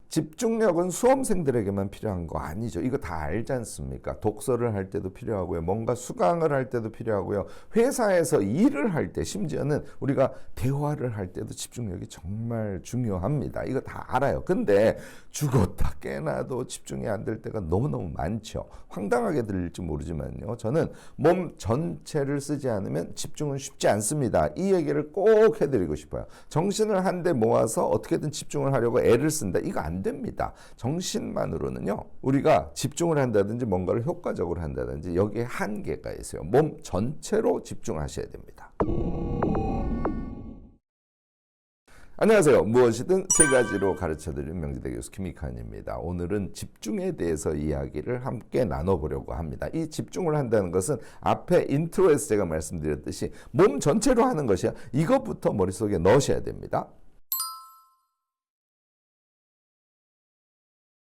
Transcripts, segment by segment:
집중력은 수험생들에게만 필요한 거 아니죠. 이거 다 알지 않습니까? 독서를 할 때도 필요하고요. 뭔가 수강을 할 때도 필요하고요. 회사에서 일을 할 때, 심지어는 우리가 대화를 할 때도 집중력이 정말 중요합니다. 이거 다 알아요. 근데 죽었다 깨나도 집중이 안 될 때가 너무너무 많죠. 황당하게 들릴지 모르지만요. 저는 몸 전체를 쓰지 않으면 집중은 쉽지 않습니다. 이 얘기를 꼭 해드리고 싶어요. 정신을 한데 모아서 어떻게든 집중을 하려고 애를 쓴다. 이거 안 됩니다. 정신만으로는요. 우리가 집중을 한다든지 뭔가를 효과적으로 한다든지 여기에 한계가 있어요. 몸 전체로 집중하셔야 됩니다. 안녕하세요. 무엇이든 세 가지로 가르쳐드리는 명지대 교수 김익환입니다. 오늘은 집중에 대해서 이야기를 함께 나눠보려고 합니다. 이 집중을 한다는 것은 앞에 인트로에서 제가 말씀드렸듯이 몸 전체로 하는 것이야. 이것부터 머릿속에 넣으셔야 됩니다.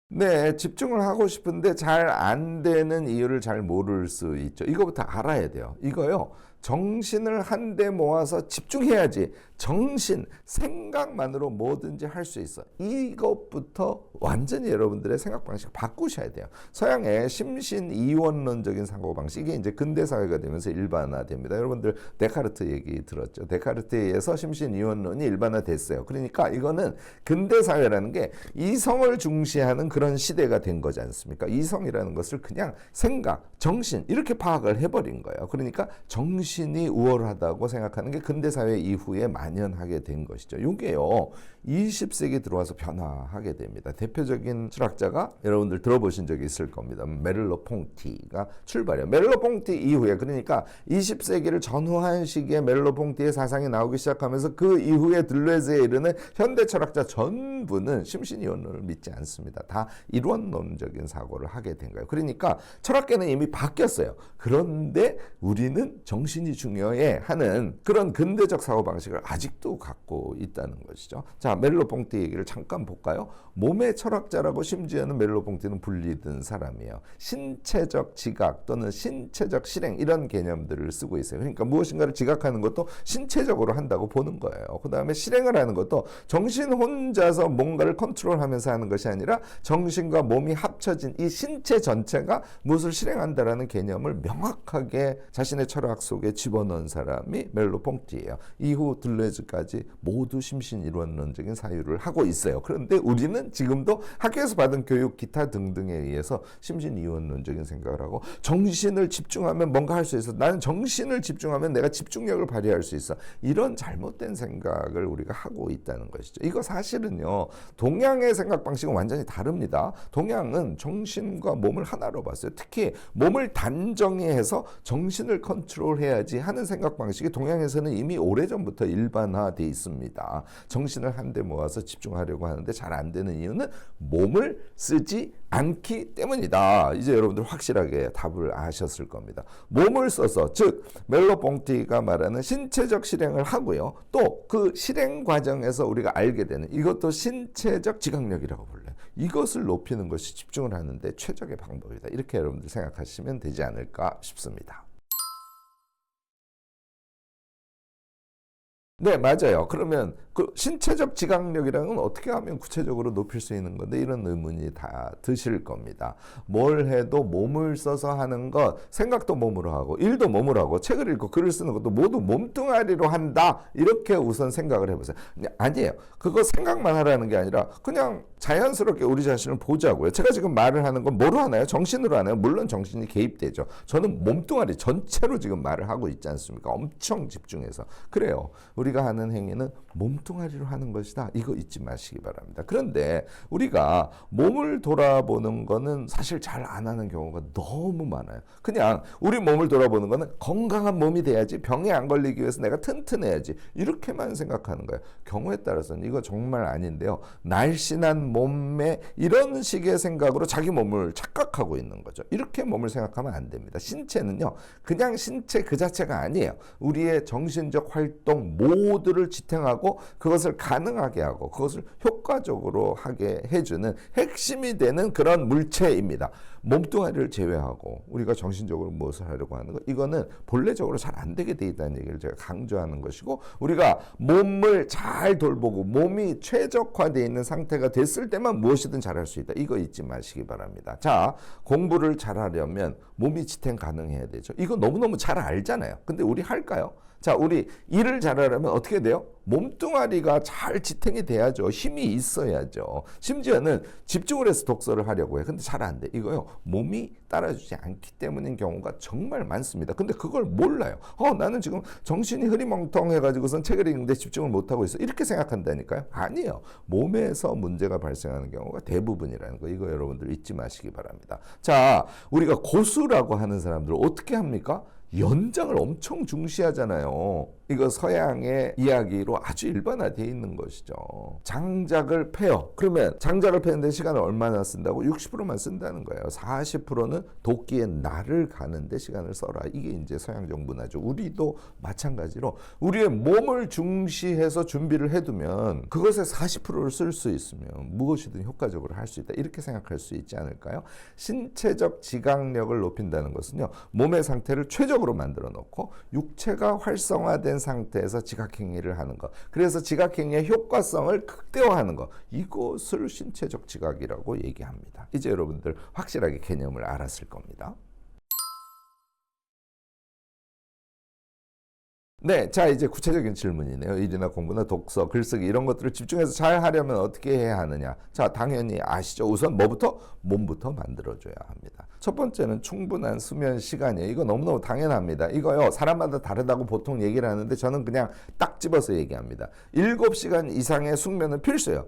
네, 집중을 하고 싶은데 잘 안 되는 이유를 잘 모를 수 있죠. 이거부터 알아야 돼요. 이거요. 정신을 한데 모아서 집중해야지. 정신, 생각만으로 뭐든지 할 수 있어. 이것부터 완전히 여러분들의 생각 방식을 바꾸셔야 돼요. 서양의 심신이원론적인 사고방식, 이게 이제 근대사회가 되면서 일반화됩니다. 여러분들 데카르트 얘기 들었죠. 데카르트에 의해서 심신이원론이 일반화됐어요. 그러니까 이거는 근대사회라는 게 이성을 중시하는 그런 시대가 된 거지 않습니까? 이성이라는 것을 그냥 생각, 정신 이렇게 파악을 해버린 거예요. 그러니까 정신이 우월하다고 생각하는 게 근대사회 이후에 만연하게 된 것이죠. 이게요 20세기 들어와서 변화하게 됩니다. 대표적인 철학자가 여러분들 들어보신 적이 있을 겁니다. 메를로 퐁티가 출발해요. 메를로 퐁티 이후에, 그러니까 20세기를 전후한 시기에 메를로 퐁티의 사상이 나오기 시작하면서 그 이후에 들레즈에 이르는 현대 철학자 전부는 심신이원론을 믿지 않습니다. 다 이론론적인 사고를 하게 된 거예요. 그러니까 철학계는 이미 바뀌었어요. 그런데 우리는 정신이 중요해 하는 그런 근대적 사고방식을 아직도 갖고 있다는 것이죠. 자, 멜로퐁티 얘기를 잠깐 볼까요? 몸의 철학자라고 심지어는 멜로퐁티는 불리던 사람이에요. 신체적 지각 또는 신체적 실행 이런 개념들을 쓰고 있어요. 그러니까 무엇인가를 지각하는 것도 신체적으로 한다고 보는 거예요. 그 다음에 실행을 하는 것도 정신 혼자서 뭔가를 컨트롤하면서 하는 것이 아니라 정신과 몸이 합쳐진 이 신체 전체가 무엇을 실행한다라는 개념을 명확하게 자신의 철학 속에 집어넣은 사람이 멜로퐁티예요. 이후 들레즈까지 모두 심신이론론적인 사유를 하고 있어요. 그런데 우리는 지금도 학교에서 받은 교육 기타 등등에 의해서 심신이원론적인 생각을 하고 정신을 집중하면 뭔가 할 수 있어. 나는 정신을 집중하면 내가 집중력을 발휘할 수 있어. 이런 잘못된 생각을 우리가 하고 있다는 것이죠. 이거 사실은요. 동양의 생각 방식은 완전히 다릅니다. 동양은 정신과 몸을 하나로 봤어요. 특히 몸을 단정히 해서 정신을 컨트롤해야지 하는 생각 방식이 동양에서는 이미 오래전부터 일반화되어 있습니다. 정신을 한데 모아서 집중하려고 하는데 잘 안 되는 이유는 몸을 쓰지 않기 때문이다. 이제 여러분들 확실하게 답을 아셨을 겁니다. 몸을 써서, 즉 멜로퐁티가 말하는 신체적 실행을 하고요. 또 그 실행 과정에서 우리가 알게 되는 이것도 신체적 지각력이라고 불러요. 이것을 높이는 것이 집중을 하는데 최적의 방법이다. 이렇게 여러분들 생각하시면 되지 않을까 싶습니다. 네, 맞아요. 그러면 그 신체적 지각력이라는 건 어떻게 하면 구체적으로 높일 수 있는 건데, 이런 의문이 다 드실 겁니다. 뭘 해도 몸을 써서 하는 것, 생각도 몸으로 하고 일도 몸으로 하고 책을 읽고 글을 쓰는 것도 모두 몸뚱아리로 한다. 이렇게 우선 생각을 해보세요. 아니에요. 그거 생각만 하라는 게 아니라 그냥 자연스럽게 우리 자신을 보자고요. 제가 지금 말을 하는 건 뭐로 하나요? 정신으로 하나요? 물론 정신이 개입되죠. 저는 몸뚱아리 전체로 지금 말을 하고 있지 않습니까? 엄청 집중해서. 그래요. 우리가 하는 행위는 몸뚱아리로 하는 것이다. 이거 잊지 마시기 바랍니다. 그런데 우리가 몸을 돌아보는 거는 사실 잘 안 하는 경우가 너무 많아요. 그냥 우리 몸을 돌아보는 거는 건강한 몸이 돼야지, 병에 안 걸리기 위해서 내가 튼튼해야지, 이렇게만 생각하는 거예요. 경우에 따라서는 이거 정말 아닌데요. 날씬한 몸매 이런 식의 생각으로 자기 몸을 착각하고 있는 거죠. 이렇게 몸을 생각하면 안 됩니다. 신체는요. 그냥 신체 그 자체가 아니에요. 우리의 정신적 활동, 모두를 지탱하고 그것을 가능하게 하고 그것을 효과적으로 하게 해주는 핵심이 되는 그런 물체입니다. 몸뚱아리를 제외하고 우리가 정신적으로 무엇을 하려고 하는 거, 이거는 본래적으로 잘 안 되게 돼 있다는 얘기를 제가 강조하는 것이고, 우리가 몸을 잘 돌보고 몸이 최적화되어 있는 상태가 됐을 때만 무엇이든 잘할 수 있다. 이거 잊지 마시기 바랍니다. 자, 공부를 잘하려면 몸이 지탱 가능해야 되죠. 이거 너무너무 잘 알잖아요. 근데 우리 할까요? 자, 우리 일을 잘하려면 어떻게 돼요? 몸뚱아리가 잘 지탱이 돼야죠. 힘이 있어야죠. 심지어는 집중을 해서 독서를 하려고 해. 근데 잘 안 돼. 이거요, 몸이 따라주지 않기 때문인 경우가 정말 많습니다. 근데 그걸 몰라요. 나는 지금 정신이 흐리멍텅해가지고선 책을 읽는데 집중을 못하고 있어. 이렇게 생각한다니까요. 아니에요. 몸에서 문제가 발생하는 경우가 대부분이라는 거. 이거 여러분들 잊지 마시기 바랍니다. 자, 우리가 고수라고 하는 사람들 어떻게 합니까? 연장을 엄청 중시하잖아요. 이거 서양의 이야기로 아주 일반화되어 있는 것이죠. 장작을 패요. 그러면 장작을 패는데 시간을 얼마나 쓴다고? 60%만 쓴다는 거예요. 40%는 도끼에 날을 가는데 시간을 써라. 이게 이제 서양적 문화죠. 우리도 마찬가지로 우리의 몸을 중시해서 준비를 해두면 그것에 40%를 쓸 수 있으면 무엇이든 효과적으로 할 수 있다. 이렇게 생각할 수 있지 않을까요? 신체적 지각력을 높인다는 것은요, 몸의 상태를 최적으로 만들어 놓고 육체가 활성화된 상태에서 지각행위를 하는 것, 그래서 지각행위의 효과성을 극대화하는 것, 이것을 신체적 지각이라고 얘기합니다. 이제 여러분들 확실하게 개념을 알았을 겁니다. 네, 자, 이제 구체적인 질문이네요. 일이나 공부나 독서, 글쓰기 이런 것들을 집중해서 잘 하려면 어떻게 해야 하느냐. 자, 당연히 아시죠. 우선 뭐부터? 몸부터 만들어줘야 합니다. 첫 번째는 충분한 수면 시간이에요. 이거 너무너무 당연합니다. 이거요, 사람마다 다르다고 보통 얘기를 하는데 저는 그냥 딱 집어서 얘기합니다. 7시간 이상의 숙면은 필수예요.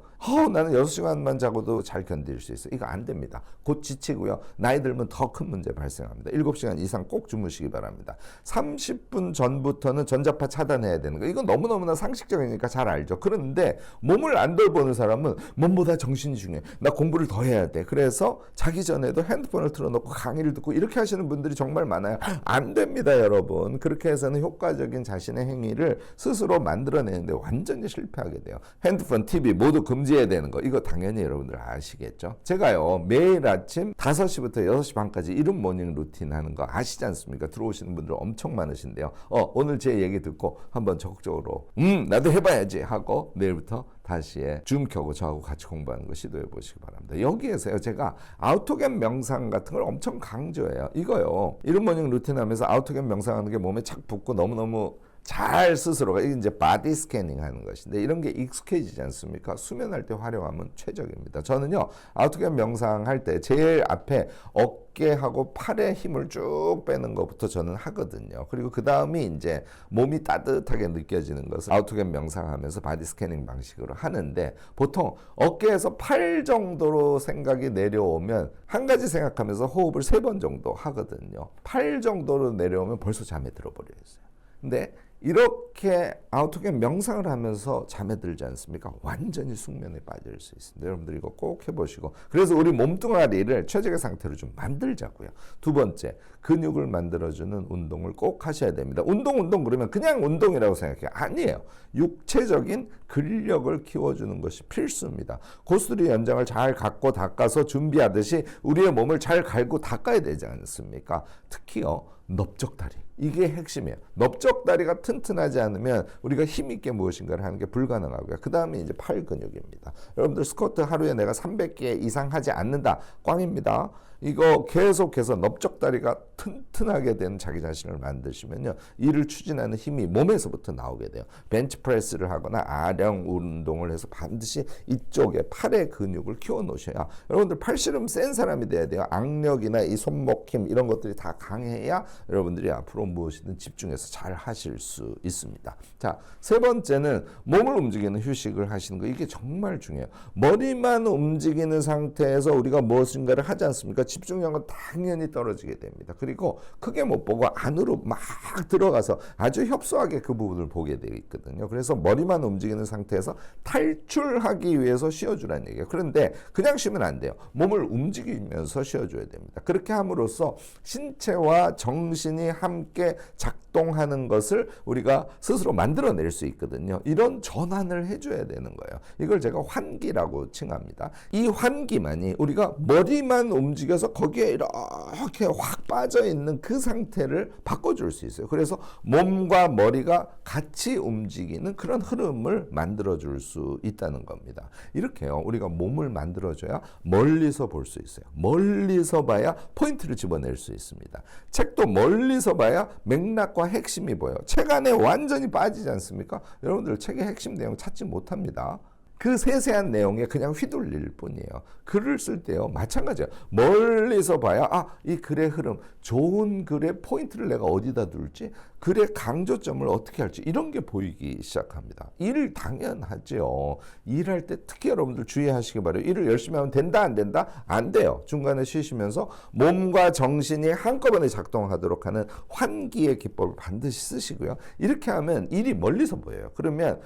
나는 6시간만 자고도 잘 견딜 수 있어요. 이거 안 됩니다. 곧 지치고요. 나이 들면 더 큰 문제 발생합니다. 7시간 이상 꼭 주무시기 바랍니다. 30분 전부터는 전자파 차단해야 되는 거. 이건 너무너무나 상식적이니까 잘 알죠. 그런데 몸을 안 돌보는 사람은 몸보다 정신이 중요해. 나 공부를 더 해야 돼. 그래서 자기 전에도 핸드폰을 틀어놓고 강의를 듣고 이렇게 하시는 분들이 정말 많아요. 안 됩니다, 여러분. 그렇게 해서는 효과적인 자신의 행위를 스스로 만들어내는데 완전히 실패하게 돼요. 핸드폰, TV 모두 금지해야 되는 거. 이거 당연히 여러분들 아시겠죠? 제가요, 매일 아침 5시부터 6시 반까지 이른 모닝 루틴 하는 거 아시지 않습니까? 들어오시는 분들 엄청 많으신데요. 오늘 제 얘기 듣고 한번 적극적으로 나도 해봐야지 하고 내일부터 다시 줌 켜고 저하고 같이 공부하는 거 시도해 보시기 바랍니다. 여기에서요, 제가 아우토겐 명상 같은 걸 엄청 강조해요. 이거요, 이른 모닝 루틴 하면서 아우토겐 명상하는 게 몸에 착 붙고 너무너무 잘 스스로가, 이게 이제 바디 스캐닝 하는 것인데 이런 게 익숙해지지 않습니까? 수면할 때 활용하면 최적입니다. 저는요, 아우토겐 명상할 때 제일 앞에 어깨하고 팔에 힘을 쭉 빼는 것부터 저는 하거든요. 그리고 그 다음이 이제 몸이 따뜻하게 느껴지는 것을 아우토겐 명상하면서 바디 스캐닝 방식으로 하는데, 보통 어깨에서 팔 정도로 생각이 내려오면 한 가지 생각하면서 호흡을 3번 정도 하거든요. 팔 정도로 내려오면 벌써 잠에 들어버려 있어요. 근데 이렇게 아우토겐 명상을 하면서 잠에 들지 않습니까? 완전히 숙면에 빠질 수 있습니다. 여러분들 이거 꼭 해보시고, 그래서 우리 몸뚱아리를 최적의 상태로 좀 만들자고요. 두 번째, 근육을 만들어주는 운동을 꼭 하셔야 됩니다. 운동 그러면 그냥 운동이라고 생각해요. 아니에요. 육체적인 근력을 키워주는 것이 필수입니다. 고스톱이 연장을 잘 갖고 닦아서 준비하듯이 우리의 몸을 잘 갈고 닦아야 되지 않습니까? 특히요, 넓적다리, 이게 핵심이에요. 넓적다리가 튼튼하지 않으면 우리가 힘있게 무엇인가를 하는 게 불가능하고요. 그 다음에 이제 팔 근육입니다. 여러분들 스쿼트 하루에 내가 300개 이상 하지 않는다, 꽝입니다. 이거 계속해서 넓적다리가 튼튼하게 된 자기 자신을 만드시면요, 이를 추진하는 힘이 몸에서부터 나오게 돼요. 벤치프레스를 하거나 아령 운동을 해서 반드시 이쪽에 팔의 근육을 키워 놓으셔야, 여러분들 팔씨름 센 사람이 돼야 돼요. 악력이나 이 손목 힘 이런 것들이 다 강해야 여러분들이 앞으로 무엇이든 집중해서 잘 하실 수 있습니다. 자, 세 번째는 몸을 움직이는 휴식을 하시는 거. 이게 정말 중요해요. 머리만 움직이는 상태에서 우리가 무엇인가를 하지 않습니까? 집중력은 당연히 떨어지게 됩니다. 그리고 크게 못 보고 안으로 막 들어가서 아주 협소하게 그 부분을 보게 되어 있거든요. 그래서 머리만 움직이는 상태에서 탈출하기 위해서 쉬어주라는 얘기예요. 그런데 그냥 쉬면 안 돼요. 몸을 움직이면서 쉬어줘야 됩니다. 그렇게 함으로써 신체와 정 정신이 함께 작동하는 것을 우리가 스스로 만들어낼 수 있거든요. 이런 전환을 해줘야 되는 거예요. 이걸 제가 환기라고 칭합니다. 이 환기만이 우리가 머리만 움직여서 거기에 이렇게 확 빠져있는 그 상태를 바꿔줄 수 있어요. 그래서 몸과 머리가 같이 움직이는 그런 흐름을 만들어줄 수 있다는 겁니다. 이렇게요. 우리가 몸을 만들어줘야 멀리서 볼 수 있어요. 멀리서 봐야 포인트를 집어낼 수 있습니다. 책도 멀리서 봐야 맥락과 핵심이 보여요. 책 안에 완전히 빠지지 않습니까? 여러분들 책의 핵심 내용 찾지 못합니다. 그 세세한 내용에 그냥 휘둘릴 뿐이에요. 글을 쓸 때요 마찬가지예요. 멀리서 봐야 이 글의 흐름, 좋은 글의 포인트를 내가 어디다 둘지, 글의 강조점을 어떻게 할지 이런 게 보이기 시작합니다. 일 당연하죠. 일할 때 특히 여러분들 주의하시기 바라요. 일을 열심히 하면 된다 안 된다? 안 돼요. 중간에 쉬시면서 몸과 정신이 한꺼번에 작동하도록 하는 환기의 기법을 반드시 쓰시고요. 이렇게 하면 일이 멀리서 보여요. 그러면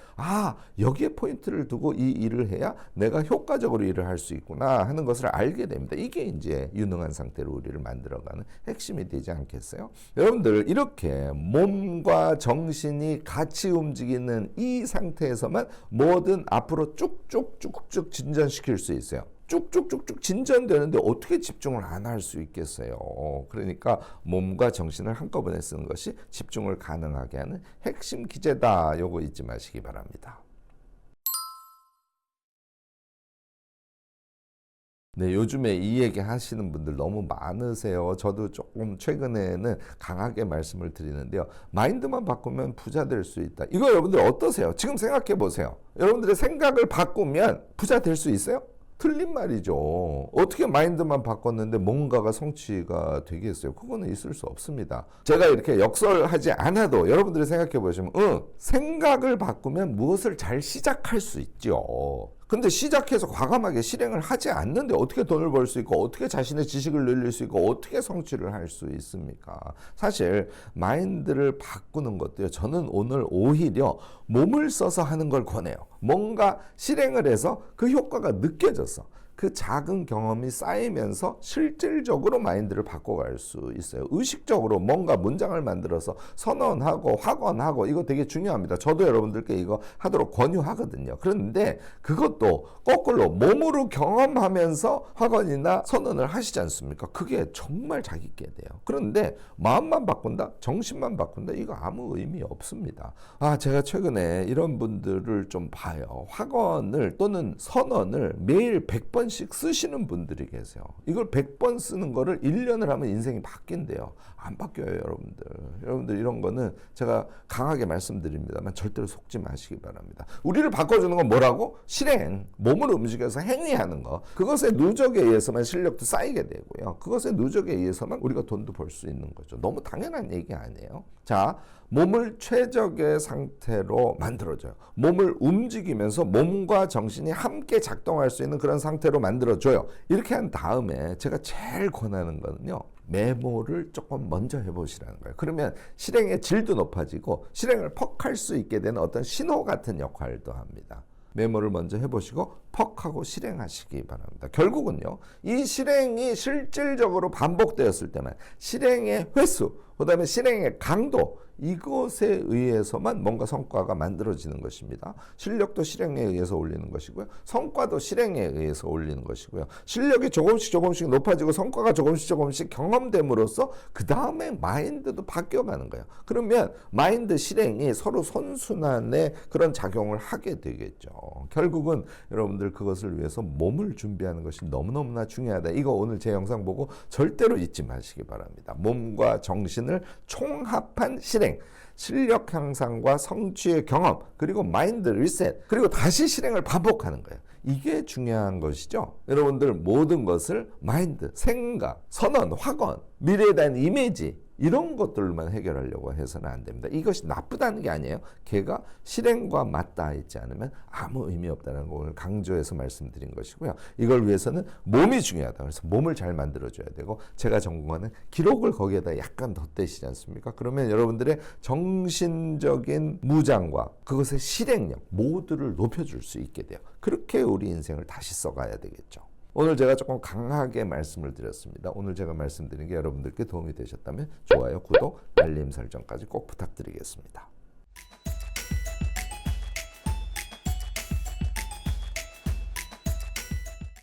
여기에 포인트를 두고 이 일을 해야 내가 효과적으로 일을 할 수 있구나 하는 것을 알게 됩니다. 이게 이제 유능한 상태로 우리를 만들어가는 핵심이 되지 않겠어요? 여러분들 이렇게 몸과 정신이 같이 움직이는 이 상태에서만 뭐든 앞으로 쭉쭉쭉쭉 진전시킬 수 있어요. 쭉쭉쭉쭉 진전되는데 어떻게 집중을 안 할 수 있겠어요? 그러니까 몸과 정신을 한꺼번에 쓰는 것이 집중을 가능하게 하는 핵심 기제다. 요거 잊지 마시기 바랍니다. 네, 요즘에 이 얘기 하시는 분들 너무 많으세요. 저도 조금 최근에는 강하게 말씀을 드리는데요. 마인드만 바꾸면 부자 될 수 있다. 이거 여러분들 어떠세요? 지금 생각해 보세요. 여러분들의 생각을 바꾸면 부자 될 수 있어요? 틀린 말이죠. 어떻게 마인드만 바꿨는데 뭔가가 성취가 되겠어요? 그거는 있을 수 없습니다. 제가 이렇게 역설하지 않아도 여러분들이 생각해 보시면 생각을 바꾸면 무엇을 잘 시작할 수 있죠. 근데 시작해서 과감하게 실행을 하지 않는데 어떻게 돈을 벌 수 있고 어떻게 자신의 지식을 늘릴 수 있고 어떻게 성취를 할 수 있습니까? 사실 마인드를 바꾸는 것도요. 저는 오늘 오히려 몸을 써서 하는 걸 권해요. 뭔가 실행을 해서 그 효과가 느껴져서 그 작은 경험이 쌓이면서 실질적으로 마인드를 바꿔갈 수 있어요. 의식적으로 뭔가 문장을 만들어서 선언하고 확언하고 이거 되게 중요합니다. 저도 여러분들께 이거 하도록 권유하거든요. 그런데 그것도 거꾸로 몸으로 경험하면서 확언이나 선언을 하시지 않습니까? 그게 정말 자기 있게 돼요. 그런데 마음만 바꾼다? 정신만 바꾼다? 이거 아무 의미 없습니다. 제가 최근에 이런 분들을 좀 봐요. 확언을 또는 선언을 매일 100번씩 쓰시는 분들이 계세요. 이걸 100번 쓰는 거를 1년을 하면 인생이 바뀐대요. 안 바뀌어요, 여러분들. 여러분들 이런 거는 제가 강하게 말씀드립니다만 절대로 속지 마시기 바랍니다. 우리를 바꿔주는 건 뭐라고? 실행. 몸을 움직여서 행위하는 거. 그것의 누적에 의해서만 실력도 쌓이게 되고요. 그것의 누적에 의해서만 우리가 돈도 벌 수 있는 거죠. 너무 당연한 얘기 아니에요? 자, 몸을 최적의 상태로 만들어줘요. 몸을 움직이면서 몸과 정신이 함께 작동할 수 있는 그런 상태로 만들어줘요. 이렇게 한 다음에 제가 제일 권하는 거는요. 메모를 조금 먼저 해보시라는 거예요. 그러면 실행의 질도 높아지고 실행을 퍽 할 수 있게 되는 어떤 신호 같은 역할도 합니다. 메모를 먼저 해보시고 퍽 하고 실행하시기 바랍니다. 결국은요. 이 실행이 실질적으로 반복되었을 때만 실행의 횟수, 그 다음에 실행의 강도 이것에 의해서만 뭔가 성과가 만들어지는 것입니다. 실력도 실행에 의해서 올리는 것이고요. 성과도 실행에 의해서 올리는 것이고요. 실력이 조금씩 높아지고 성과가 조금씩 경험됨으로써 그 다음에 마인드도 바뀌어가는 거예요. 그러면 마인드 실행이 서로 선순환의 그런 작용을 하게 되겠죠. 결국은 여러분들 그것을 위해서 몸을 준비하는 것이 너무너무나 중요하다. 이거 오늘 제 영상 보고 절대로 잊지 마시기 바랍니다. 몸과 정신을 총합한 실행, 실력 향상과 성취의 경험, 그리고 마인드 리셋, 그리고 다시 실행을 반복하는 거예요. 이게 중요한 것이죠. 여러분들 모든 것을 마인드, 생각, 선언, 확언, 미래에 대한 이미지 이런 것들만 해결하려고 해서는 안 됩니다. 이것이 나쁘다는 게 아니에요. 걔가 실행과 맞닿아 있지 않으면 아무 의미 없다는 걸 강조해서 말씀드린 것이고요. 이걸 위해서는 몸이 중요하다. 그래서 몸을 잘 만들어줘야 되고 제가 전공하는 기록을 거기에다 약간 덧대시지 않습니까? 그러면 여러분들의 정신적인 무장과 그것의 실행력 모두를 높여줄 수 있게 돼요. 그렇게 우리 인생을 다시 써가야 되겠죠. 오늘 제가 조금 강하게 말씀을 드렸습니다. 오늘 제가 말씀드린 게 여러분들께 도움이 되셨다면 좋아요, 구독, 알림 설정까지 꼭 부탁드리겠습니다.